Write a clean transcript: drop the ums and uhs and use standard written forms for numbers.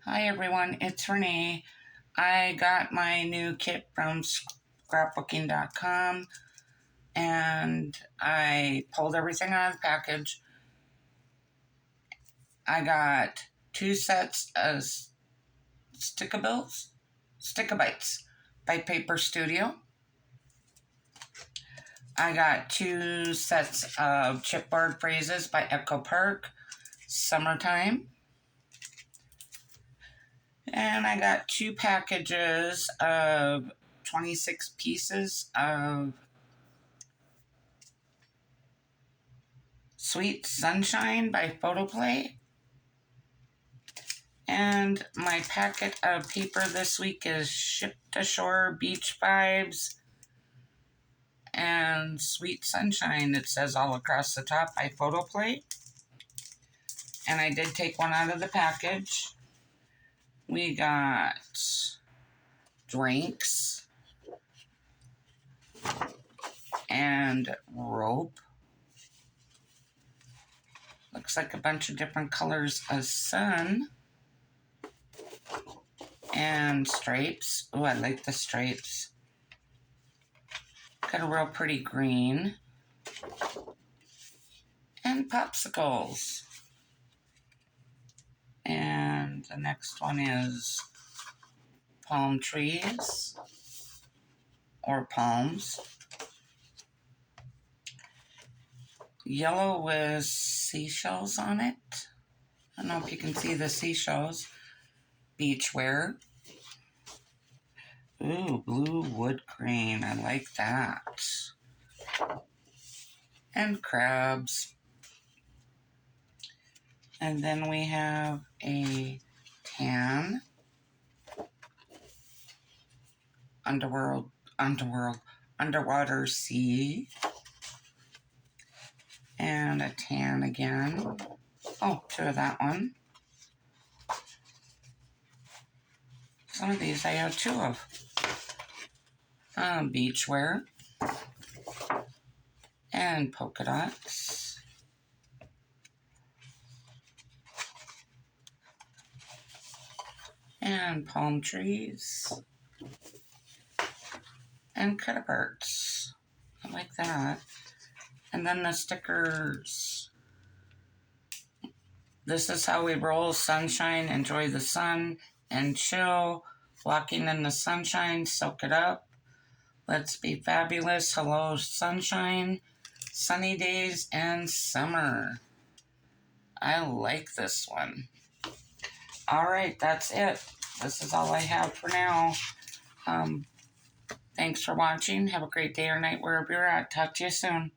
Hi everyone, it's Renee. I got my new kit from scrapbooking.com and I pulled everything out of the package. I got 2 sets of Stickabites by Paper Studio. I got 2 sets of chipboard phrases by Echo Park, Summertime. And I got 2 packages of 26 pieces of Sweet Sunshine by Photoplay. And my packet of paper this week is Shipped Ashore Beach Vibes and Sweet Sunshine. It says all across the top by Photoplay. And I did take one out of the package. We got drinks and rope. Looks like a bunch of different colors of sun. And stripes. Oh, I like the stripes. Got a real pretty green. And popsicles. And the next one is palm trees. Or palms. Yellow with seashells on it. I don't know if you can see the seashells. Beachwear. Ooh, blue wood grain. I like that. And crabs. And then we have a tan. Underwater sea. And a tan again. Oh, 2 of that one. Some of these I have 2 of. Beachwear. And polka dots. And palm trees. And cut-aparts. I like that. And then the stickers. This is how we roll. Sunshine, enjoy the sun and chill. Walking in the sunshine, soak it up. Let's be fabulous. Hello, sunshine. Sunny days and summer. I like this one. All right, that's it. This is all I have for now. Thanks for watching. Have a great day or night wherever you're at. Talk to you soon.